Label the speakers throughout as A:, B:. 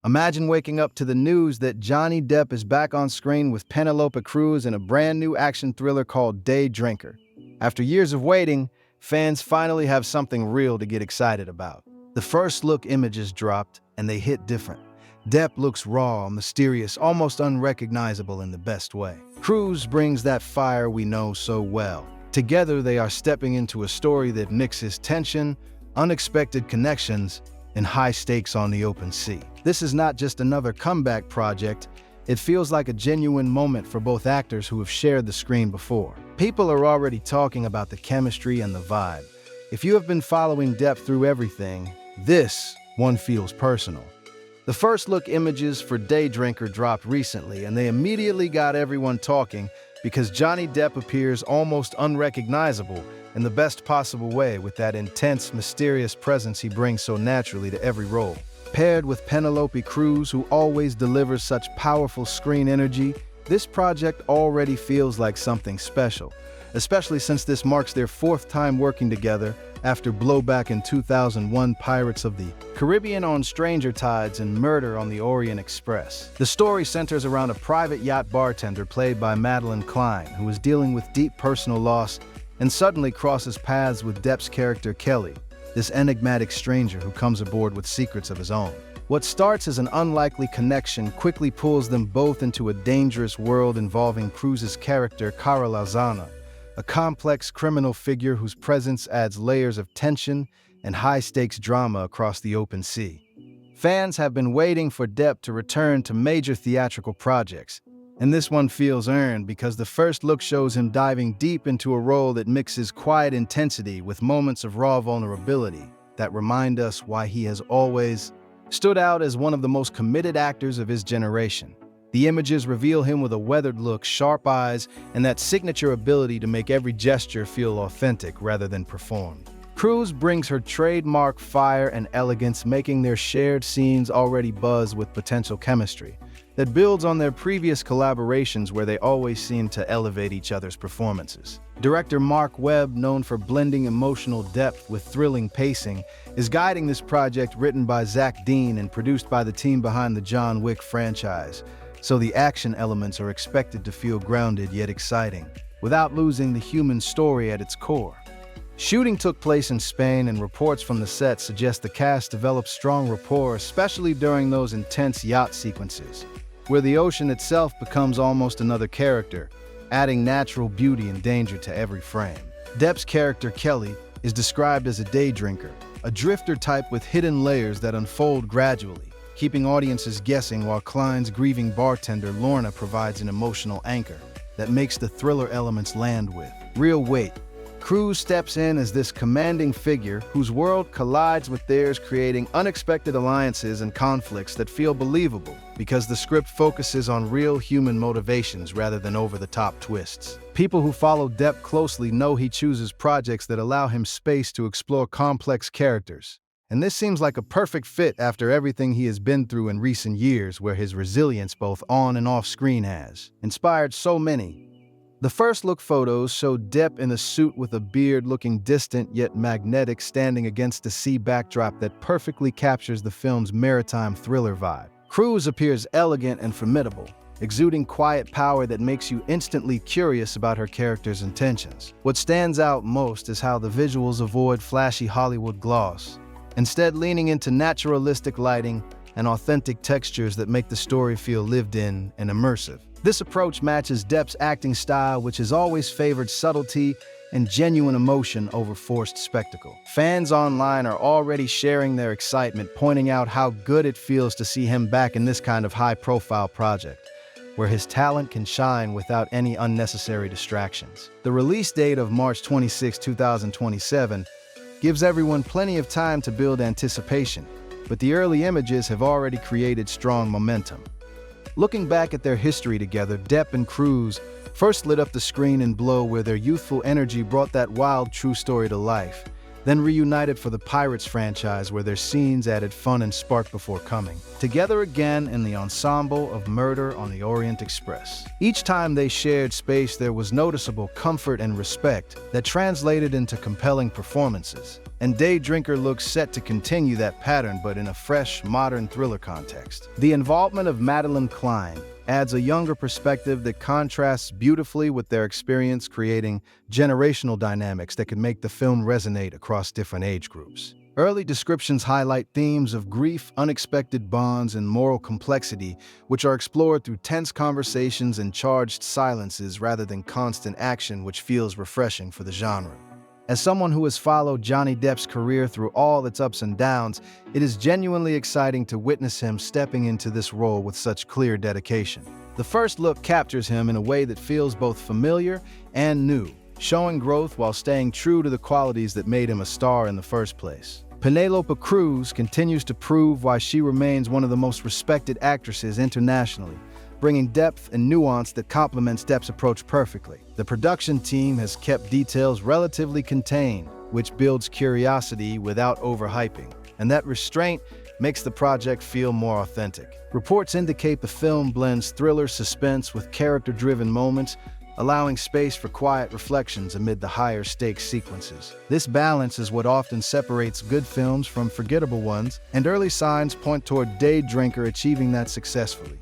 A: Imagine waking up to the news that Johnny Depp is back on screen with Penélope Cruz in a brand new action thriller called Day Drinker. After years of waiting, fans finally have something real to get excited about. The first look images dropped, and they hit different. Depp looks raw, mysterious, almost unrecognizable in the best way. Cruz brings that fire we know so well. Together, they are stepping into a story that mixes tension, unexpected connections, and high stakes on the open sea. This is not just another comeback project, it feels like a genuine moment for both actors who have shared the screen before. People are already talking about the chemistry and the vibe. If you have been following Depp through everything, this one feels personal. The first look images for Day Drinker dropped recently, and they immediately got everyone talking because Johnny Depp appears almost unrecognizable in the best possible way with that intense, mysterious presence he brings so naturally to every role. Paired with Penélope Cruz, who always delivers such powerful screen energy, this project already feels like something special, especially since this marks their fourth time working together after blowback in 2001 Pirates of the Caribbean on Stranger Tides and Murder on the Orient Express. The story centers around a private yacht bartender played by Madeline Klein, who is dealing with deep personal loss and suddenly crosses paths with Depp's character Kelly, this enigmatic stranger who comes aboard with secrets of his own. What starts as an unlikely connection quickly pulls them both into a dangerous world involving Cruz's character Cara Lozana, a complex criminal figure whose presence adds layers of tension and high-stakes drama across the open sea. Fans have been waiting for Depp to return to major theatrical projects, and this one feels earned because the first look shows him diving deep into a role that mixes quiet intensity with moments of raw vulnerability that remind us why he has always stood out as one of the most committed actors of his generation. The images reveal him with a weathered look, sharp eyes, and that signature ability to make every gesture feel authentic rather than performed. Cruz brings her trademark fire and elegance, making their shared scenes already buzz with potential chemistry that builds on their previous collaborations where they always seem to elevate each other's performances. Director Mark Webb, known for blending emotional depth with thrilling pacing, is guiding this project written by Zach Dean and produced by the team behind the John Wick franchise, so the action elements are expected to feel grounded yet exciting, without losing the human story at its core. Shooting took place in Spain, and reports from the set suggest the cast developed strong rapport, especially during those intense yacht sequences, where the ocean itself becomes almost another character, adding natural beauty and danger to every frame. Depp's character Kelly is described as a day drinker, a drifter type with hidden layers that unfold gradually, keeping audiences guessing, while Klein's grieving bartender Lorna provides an emotional anchor that makes the thriller elements land with real weight. Cruz steps in as this commanding figure whose world collides with theirs, creating unexpected alliances and conflicts that feel believable because the script focuses on real human motivations rather than over-the-top twists. People who follow Depp closely know he chooses projects that allow him space to explore complex characters. And this seems like a perfect fit after everything he has been through in recent years, where his resilience both on and off screen has inspired so many. The first look photos show Depp in a suit with a beard, looking distant yet magnetic, standing against a sea backdrop that perfectly captures the film's maritime thriller vibe. Cruz appears elegant and formidable, exuding quiet power that makes you instantly curious about her character's intentions. What stands out most is how the visuals avoid flashy Hollywood gloss, instead leaning into naturalistic lighting and authentic textures that make the story feel lived in and immersive. This approach matches Depp's acting style, which has always favored subtlety and genuine emotion over forced spectacle. Fans online are already sharing their excitement, pointing out how good it feels to see him back in this kind of high-profile project, where his talent can shine without any unnecessary distractions. The release date of March 26, 2027 gives everyone plenty of time to build anticipation, but the early images have already created strong momentum. Looking back at their history together, Depp and Cruz first lit up the screen in Blow, where their youthful energy brought that wild true story to life, then reunited for the Pirates franchise, where their scenes added fun and spark before coming together again in the ensemble of Murder on the Orient Express. Each time they shared space, there was noticeable comfort and respect that translated into compelling performances. and Day Drinker looks set to continue that pattern but in a fresh, modern thriller context. The involvement of Madeline Klein adds a younger perspective that contrasts beautifully with their experience, creating generational dynamics that can make the film resonate across different age groups. Early descriptions highlight themes of grief, unexpected bonds, and moral complexity, which are explored through tense conversations and charged silences rather than constant action, which feels refreshing for the genre. As someone who has followed Johnny Depp's career through all its ups and downs, it is genuinely exciting to witness him stepping into this role with such clear dedication. The first look captures him in a way that feels both familiar and new, showing growth while staying true to the qualities that made him a star in the first place. Penélope Cruz continues to prove why she remains one of the most respected actresses internationally, bringing depth and nuance that complements Depp's approach perfectly. The production team has kept details relatively contained, which builds curiosity without overhyping, and that restraint makes the project feel more authentic. Reports indicate the film blends thriller suspense with character-driven moments, allowing space for quiet reflections amid the higher-stakes sequences. This balance is what often separates good films from forgettable ones, and early signs point toward Day Drinker achieving that successfully.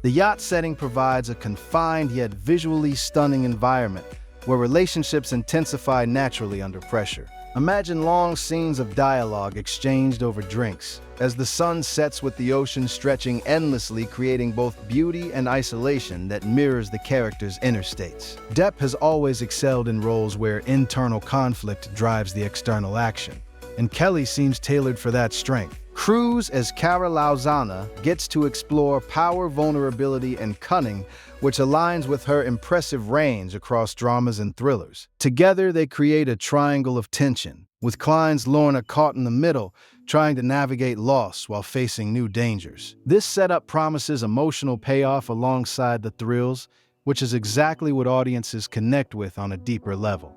A: The yacht setting provides a confined yet visually stunning environment where relationships intensify naturally under pressure. Imagine long scenes of dialogue exchanged over drinks, as the sun sets with the ocean stretching endlessly, creating both beauty and isolation that mirrors the characters' inner states. Depp has always excelled in roles where internal conflict drives the external action, and Kelly seems tailored for that strength. Cruz as Cara Lauzana gets to explore power, vulnerability, and cunning, which aligns with her impressive range across dramas and thrillers. Together, they create a triangle of tension, with Klein's Lorna caught in the middle, trying to navigate loss while facing new dangers. This setup promises emotional payoff alongside the thrills, which is exactly what audiences connect with on a deeper level.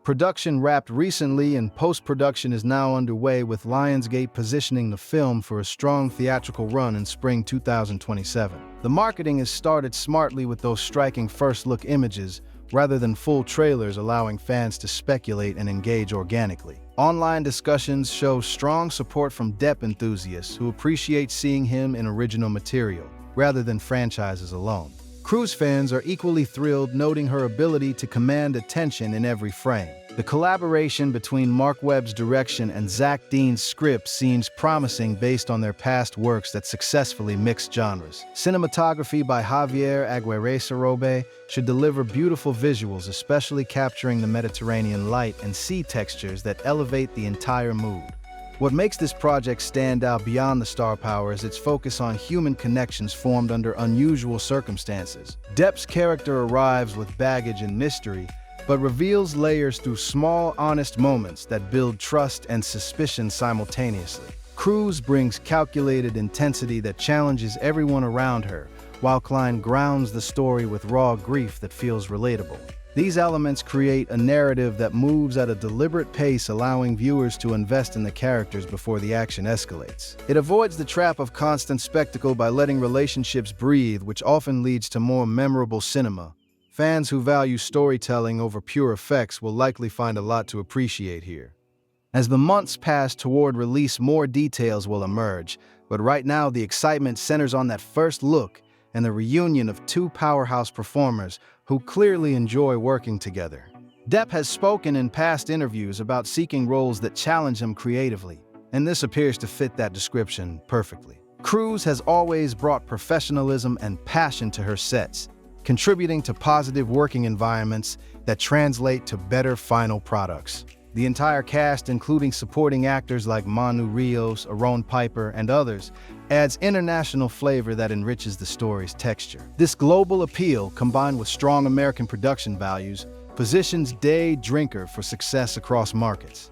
A: Production wrapped recently and post-production is now underway, with Lionsgate positioning the film for a strong theatrical run in spring 2027. The marketing is started smartly with those striking first-look images, rather than full trailers, allowing fans to speculate and engage organically. Online discussions show strong support from Depp enthusiasts who appreciate seeing him in original material, rather than franchises alone. Cruz fans are equally thrilled, noting her ability to command attention in every frame. The collaboration between Mark Webb's direction and Zach Dean's script seems promising based on their past works that successfully mixed genres. Cinematography by Javier Aguirre-Sarobe should deliver beautiful visuals, especially capturing the Mediterranean light and sea textures that elevate the entire mood. What makes this project stand out beyond the star power is its focus on human connections formed under unusual circumstances. Depp's character arrives with baggage and mystery, but reveals layers through small, honest moments that build trust and suspicion simultaneously. Cruz brings calculated intensity that challenges everyone around her, while Klein grounds the story with raw grief that feels relatable. These elements create a narrative that moves at a deliberate pace, allowing viewers to invest in the characters before the action escalates. It avoids the trap of constant spectacle by letting relationships breathe, which often leads to more memorable cinema. Fans who value storytelling over pure effects will likely find a lot to appreciate here. As the months pass toward release, more details will emerge, but right now the excitement centers on that first look and the reunion of two powerhouse performers who clearly enjoy working together. Depp has spoken in past interviews about seeking roles that challenge him creatively, and this appears to fit that description perfectly. Cruz has always brought professionalism and passion to her sets, contributing to positive working environments that translate to better final products. The entire cast, including supporting actors like Manu Rios, Aaron Piper, and others, adds international flavor that enriches the story's texture. This global appeal, combined with strong American production values, positions Day Drinker for success across markets.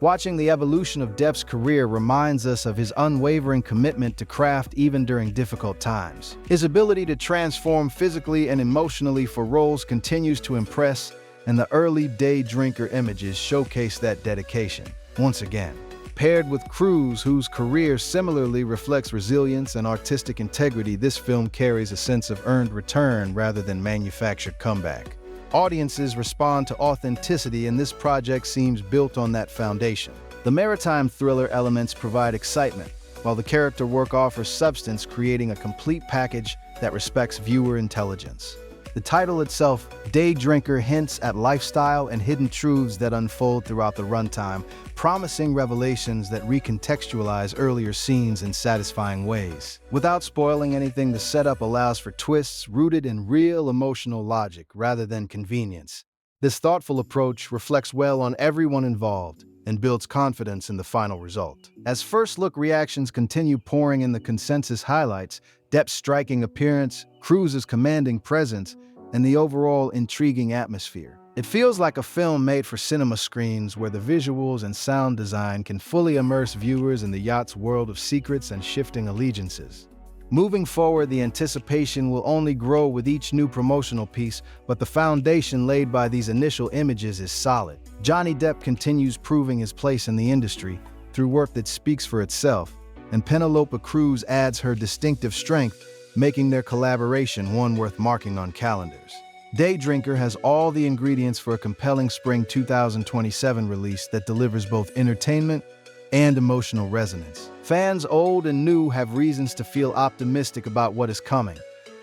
A: Watching the evolution of Depp's career reminds us of his unwavering commitment to craft even during difficult times. His ability to transform physically and emotionally for roles continues to impress, and the early Day Drinker images showcase that dedication. Once again, paired with Cruz, whose career similarly reflects resilience and artistic integrity, this film carries a sense of earned return rather than manufactured comeback. Audiences respond to authenticity, and this project seems built on that foundation. The maritime thriller elements provide excitement, while the character work offers substance, creating a complete package that respects viewer intelligence. The title itself, Day Drinker, hints at lifestyle and hidden truths that unfold throughout the runtime, promising revelations that recontextualize earlier scenes in satisfying ways. Without spoiling anything, the setup allows for twists rooted in real emotional logic rather than convenience. This thoughtful approach reflects well on everyone involved and builds confidence in the final result. As first-look reactions continue pouring in, the consensus highlights Depp's striking appearance, Cruz's commanding presence, and the overall intriguing atmosphere. It feels like a film made for cinema screens where the visuals and sound design can fully immerse viewers in the yacht's world of secrets and shifting allegiances. Moving forward, the anticipation will only grow with each new promotional piece, but the foundation laid by these initial images is solid. Johnny Depp continues proving his place in the industry through work that speaks for itself, and Penélope Cruz adds her distinctive strength, making their collaboration one worth marking on calendars. Day Drinker has all the ingredients for a compelling spring 2027 release that delivers both entertainment and emotional resonance. Fans old and new have reasons to feel optimistic about what is coming,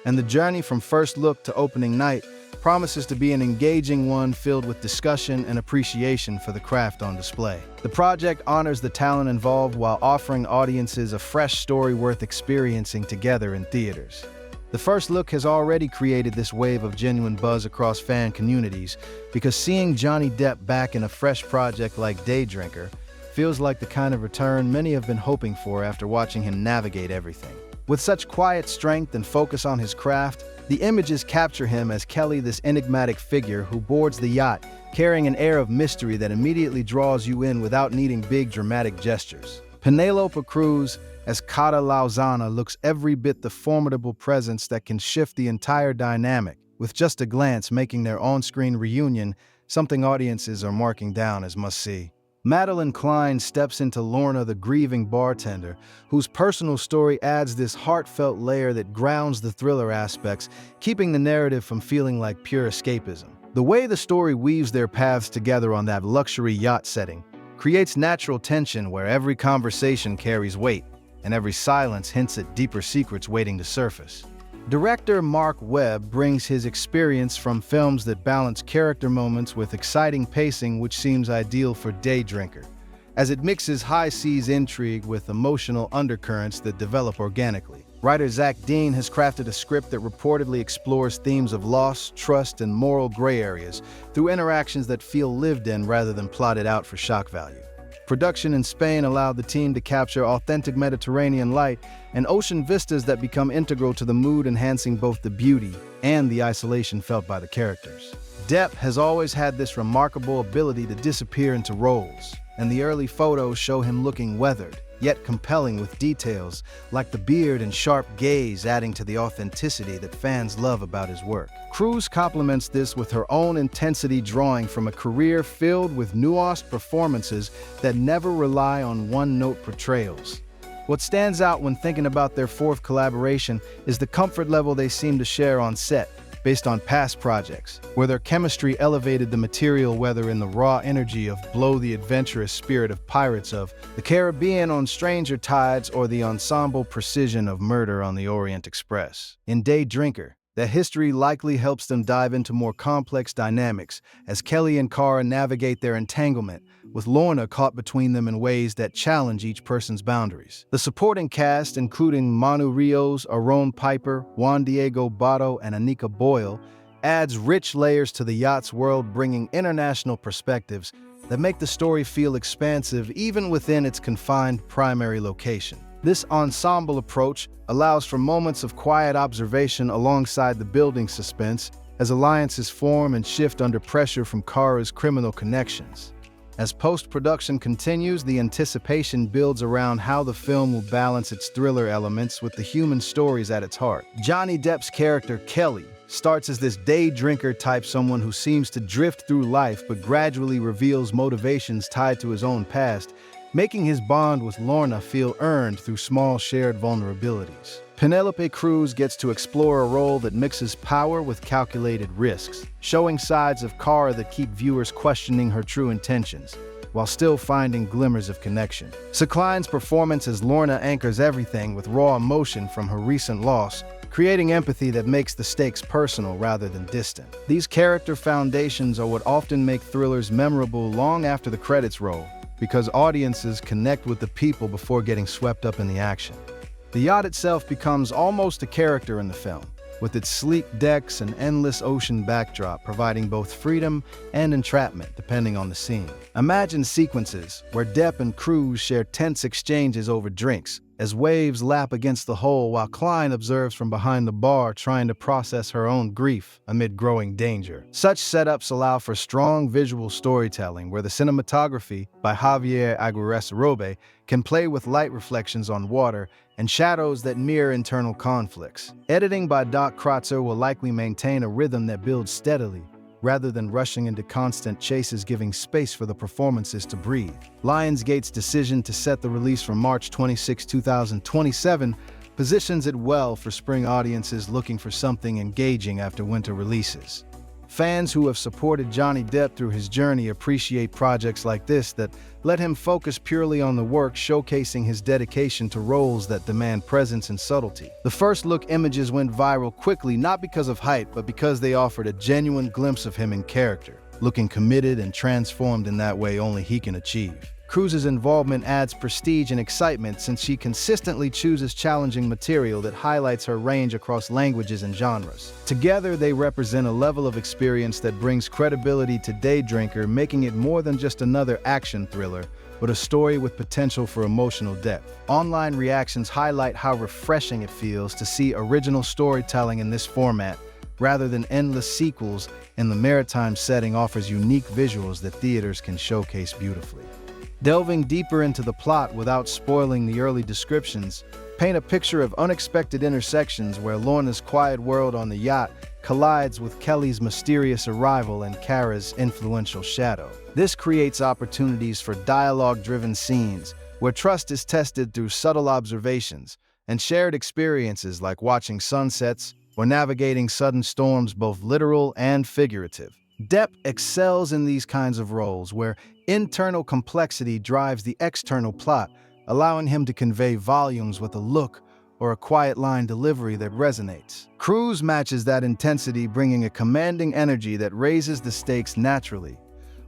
A: and the journey from first look to opening night promises to be an engaging one filled with discussion and appreciation for the craft on display. The project honors the talent involved while offering audiences a fresh story worth experiencing together in theaters. The first look has already created this wave of genuine buzz across fan communities because seeing Johnny Depp back in a fresh project like Day Drinker feels like the kind of return many have been hoping for after watching him navigate everything. With such quiet strength and focus on his craft, the images capture him as Kelly, this enigmatic figure who boards the yacht, carrying an air of mystery that immediately draws you in without needing big dramatic gestures. Penélope Cruz as Cata Lauzana looks every bit the formidable presence that can shift the entire dynamic, with just a glance making their on-screen reunion something audiences are marking down as must-see. Madeline Klein steps into Lorna, the grieving bartender, whose personal story adds this heartfelt layer that grounds the thriller aspects, keeping the narrative from feeling like pure escapism. The way the story weaves their paths together on that luxury yacht setting creates natural tension where every conversation carries weight and every silence hints at deeper secrets waiting to surface. Director Mark Webb brings his experience from films that balance character moments with exciting pacing, which seems ideal for Day Drinker, as it mixes high seas intrigue with emotional undercurrents that develop organically. Writer Zach Dean has crafted a script that reportedly explores themes of loss, trust, and moral gray areas through interactions that feel lived in rather than plotted out for shock value. Production in Spain allowed the team to capture authentic Mediterranean light and ocean vistas that become integral to the mood, enhancing both the beauty and the isolation felt by the characters. Depp has always had this remarkable ability to disappear into roles, and the early photos show him looking weathered, yet compelling with details like the beard and sharp gaze adding to the authenticity that fans love about his work. Cruz complements this with her own intensity, drawing from a career filled with nuanced performances that never rely on one-note portrayals. What stands out when thinking about their fourth collaboration is the comfort level they seem to share on set, based on past projects, where their chemistry elevated the material, whether in the raw energy of Blow, the adventurous spirit of Pirates of the Caribbean on Stranger Tides, or the ensemble precision of Murder on the Orient Express. In Day Drinker, the history likely helps them dive into more complex dynamics as Kelly and Cara navigate their entanglement, with Lorna caught between them in ways that challenge each person's boundaries. The supporting cast, including Manu Rios, Aaron Piper, Juan Diego Botto, and Anika Boyle, adds rich layers to the yacht's world, bringing international perspectives that make the story feel expansive even within its confined primary location. This ensemble approach allows for moments of quiet observation alongside the building suspense as alliances form and shift under pressure from Cara's criminal connections. As post-production continues, the anticipation builds around how the film will balance its thriller elements with the human stories at its heart. Johnny Depp's character, Kelly, starts as this day drinker type, someone who seems to drift through life but gradually reveals motivations tied to his own past, making his bond with Lorna feel earned through small shared vulnerabilities. Penélope Cruz gets to explore a role that mixes power with calculated risks, showing sides of Cara that keep viewers questioning her true intentions, while still finding glimmers of connection. Kleini's performance as Lorna anchors everything with raw emotion from her recent loss, creating empathy that makes the stakes personal rather than distant. These character foundations are what often make thrillers memorable long after the credits roll, because audiences connect with the people before getting swept up in the action. The yacht itself becomes almost a character in the film, with its sleek decks and endless ocean backdrop providing both freedom and entrapment depending on the scene. Imagine sequences where Depp and Cruz share tense exchanges over drinks, as waves lap against the hull while Klein observes from behind the bar trying to process her own grief amid growing danger. Such setups allow for strong visual storytelling where the cinematography by Javier Aguirre-Robe can play with light reflections on water and shadows that mirror internal conflicts. Editing by Doc Kratzer will likely maintain a rhythm that builds steadily, rather than rushing into constant chases, giving space for the performances to breathe. Lionsgate's decision to set the release for March 26, 2027 positions it well for spring audiences looking for something engaging after winter releases. Fans who have supported Johnny Depp through his journey appreciate projects like this that let him focus purely on the work, showcasing his dedication to roles that demand presence and subtlety. The first look images went viral quickly, not because of hype, but because they offered a genuine glimpse of him in character, looking committed and transformed in that way only he can achieve. Cruz's involvement adds prestige and excitement since she consistently chooses challenging material that highlights her range across languages and genres. Together, they represent a level of experience that brings credibility to Day Drinker, making it more than just another action thriller, but a story with potential for emotional depth. Online reactions highlight how refreshing it feels to see original storytelling in this format, rather than endless sequels, and the maritime setting offers unique visuals that theaters can showcase beautifully. Delving deeper into the plot without spoiling the early descriptions, paint a picture of unexpected intersections where Lorna's quiet world on the yacht collides with Kelly's mysterious arrival and Kara's influential shadow. This creates opportunities for dialogue-driven scenes where trust is tested through subtle observations and shared experiences like watching sunsets or navigating sudden storms, both literal and figurative. Depp excels in these kinds of roles where internal complexity drives the external plot, allowing him to convey volumes with a look or a quiet line delivery that resonates. Cruz matches that intensity, bringing a commanding energy that raises the stakes naturally,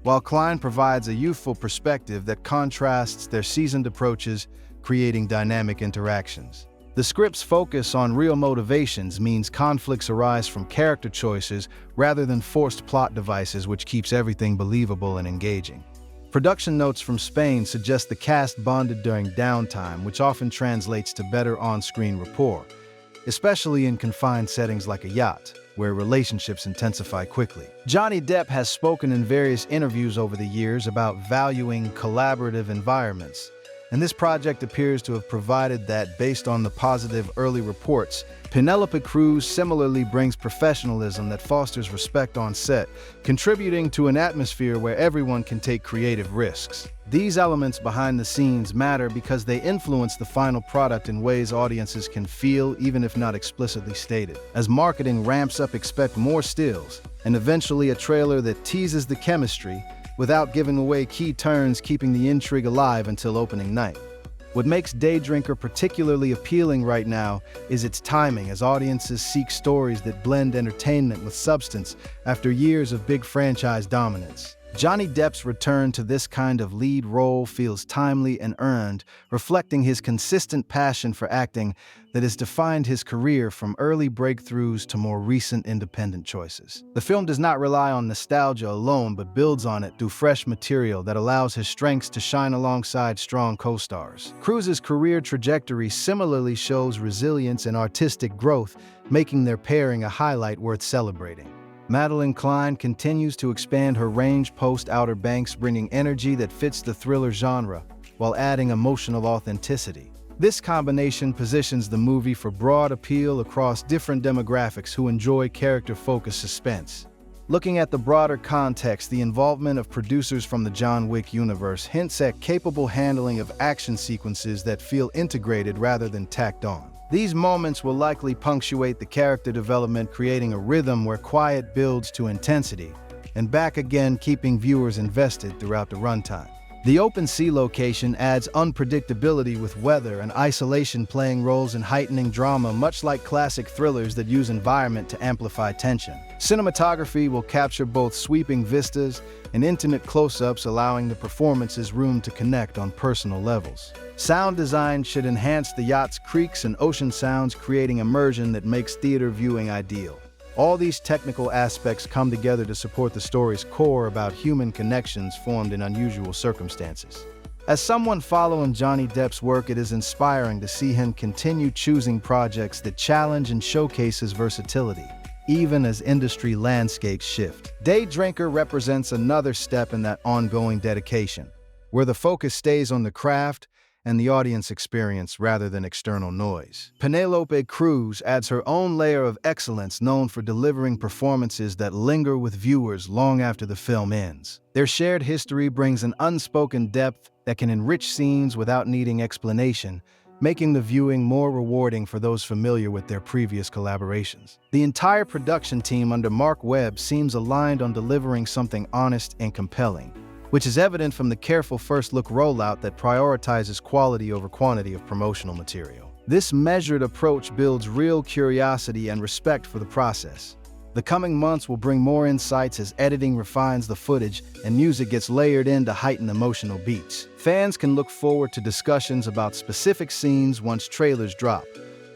A: while Klein provides a youthful perspective that contrasts their seasoned approaches, creating dynamic interactions. The script's focus on real motivations means conflicts arise from character choices rather than forced plot devices, which keeps everything believable and engaging. Production notes from Spain suggest the cast bonded during downtime, which often translates to better on-screen rapport, especially in confined settings like a yacht, where relationships intensify quickly. Johnny Depp has spoken in various interviews over the years about valuing collaborative environments, and this project appears to have provided that. Based on the positive early reports, Penélope Cruz similarly brings professionalism that fosters respect on set, contributing to an atmosphere where everyone can take creative risks. These elements behind the scenes matter because they influence the final product in ways audiences can feel, even if not explicitly stated. As marketing ramps up, expect more stills, and eventually a trailer that teases the chemistry without giving away key turns, keeping the intrigue alive until opening night. What makes Day Drinker particularly appealing right now is its timing, as audiences seek stories that blend entertainment with substance after years of big franchise dominance. Johnny Depp's return to this kind of lead role feels timely and earned, reflecting his consistent passion for acting that has defined his career from early breakthroughs to more recent independent choices. The film does not rely on nostalgia alone, but builds on it through fresh material that allows his strengths to shine alongside strong co-stars. Cruz's career trajectory similarly shows resilience and artistic growth, making their pairing a highlight worth celebrating. Madeline Klein continues to expand her range post-Outer Banks, bringing energy that fits the thriller genre while adding emotional authenticity. This combination positions the movie for broad appeal across different demographics who enjoy character-focused suspense. Looking at the broader context, the involvement of producers from the John Wick universe hints at capable handling of action sequences that feel integrated rather than tacked on. These moments will likely punctuate the character development, creating a rhythm where quiet builds to intensity, and back again, keeping viewers invested throughout the runtime. The open sea location adds unpredictability with weather and isolation playing roles in heightening drama, much like classic thrillers that use environment to amplify tension. Cinematography will capture both sweeping vistas and intimate close-ups, allowing the performances room to connect on personal levels. Sound design should enhance the yacht's creaks and ocean sounds, creating immersion that makes theater viewing ideal. All these technical aspects come together to support the story's core about human connections formed in unusual circumstances. As someone following Johnny Depp's work, it is inspiring to see him continue choosing projects that challenge and showcase his versatility, even as industry landscapes shift. Day Drinker represents another step in that ongoing dedication, where the focus stays on the craft and the audience experience rather than external noise. Penélope Cruz adds her own layer of excellence, known for delivering performances that linger with viewers long after the film ends. Their shared history brings an unspoken depth that can enrich scenes without needing explanation, making the viewing more rewarding for those familiar with their previous collaborations. The entire production team under Mark Webb seems aligned on delivering something honest and compelling, which is evident from the careful first-look rollout that prioritizes quality over quantity of promotional material. This measured approach builds real curiosity and respect for the process. The coming months will bring more insights as editing refines the footage and music gets layered in to heighten emotional beats. Fans can look forward to discussions about specific scenes once trailers drop.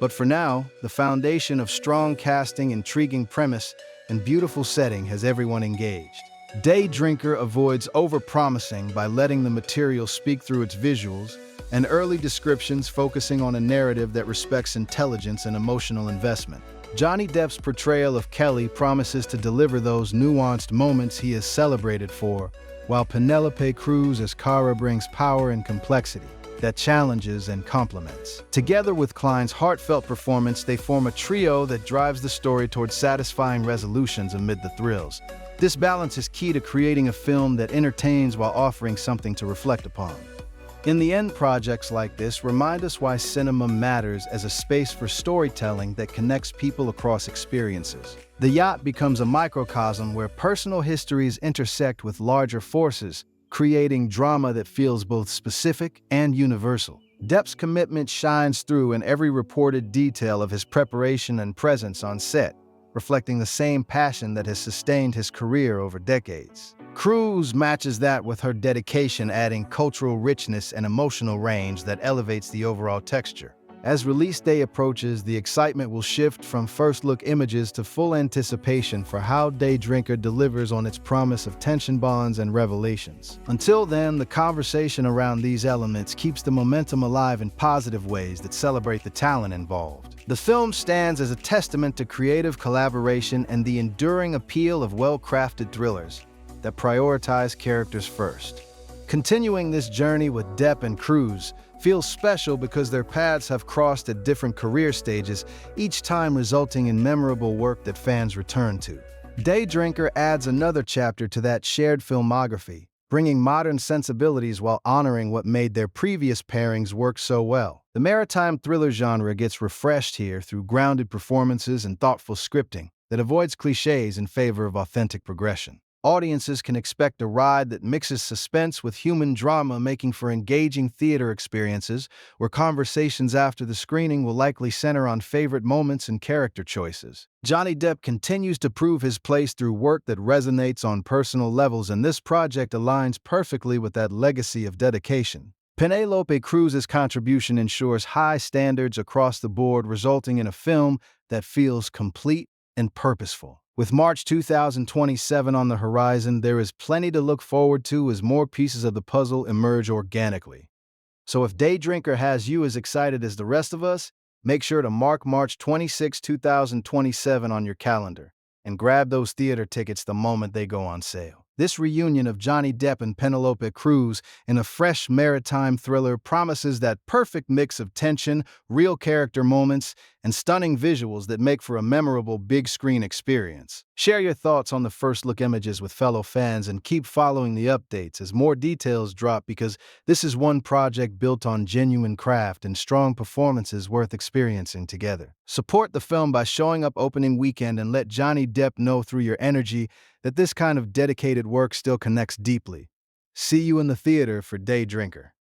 A: But for now, the foundation of strong casting, intriguing premise, and beautiful setting has everyone engaged. Day Drinker avoids overpromising by letting the material speak through its visuals and early descriptions, focusing on a narrative that respects intelligence and emotional investment. Johnny Depp's portrayal of Kelly promises to deliver those nuanced moments he is celebrated for, while Penélope Cruz as Kara brings power and complexity that challenges and complements. Together with Klein's heartfelt performance, they form a trio that drives the story towards satisfying resolutions amid the thrills. This balance is key to creating a film that entertains while offering something to reflect upon. In the end, projects like this remind us why cinema matters as a space for storytelling that connects people across experiences. The yacht becomes a microcosm where personal histories intersect with larger forces, creating drama that feels both specific and universal. Depp's commitment shines through in every reported detail of his preparation and presence on set, reflecting the same passion that has sustained his career over decades. Cruz matches that with her dedication, adding cultural richness and emotional range that elevates the overall texture. As release day approaches, the excitement will shift from first-look images to full anticipation for how Day Drinker delivers on its promise of tension bonds and revelations. Until then, the conversation around these elements keeps the momentum alive in positive ways that celebrate the talent involved. The film stands as a testament to creative collaboration and the enduring appeal of well-crafted thrillers that prioritize characters first. Continuing this journey with Depp and Cruz feels special because their paths have crossed at different career stages, each time resulting in memorable work that fans return to. Day Drinker adds another chapter to that shared filmography, bringing modern sensibilities while honoring what made their previous pairings work so well. The maritime thriller genre gets refreshed here through grounded performances and thoughtful scripting that avoids cliches in favor of authentic progression. Audiences can expect a ride that mixes suspense with human drama, making for engaging theater experiences where conversations after the screening will likely center on favorite moments and character choices. Johnny Depp continues to prove his place through work that resonates on personal levels, and this project aligns perfectly with that legacy of dedication. Penélope Cruz's contribution ensures high standards across the board, resulting in a film that feels complete and purposeful. With March 2027 on the horizon, there is plenty to look forward to as more pieces of the puzzle emerge organically. So if Day Drinker has you as excited as the rest of us, make sure to mark March 26, 2027 on your calendar and grab those theater tickets the moment they go on sale. This reunion of Johnny Depp and Penélope Cruz in a fresh maritime thriller promises that perfect mix of tension, real character moments, and stunning visuals that make for a memorable big-screen experience. Share your thoughts on the first-look images with fellow fans and keep following the updates as more details drop, because this is one project built on genuine craft and strong performances worth experiencing together. Support the film by showing up opening weekend and let Johnny Depp know through your energy that this kind of dedicated work still connects deeply. See you in the theater for Day Drinker.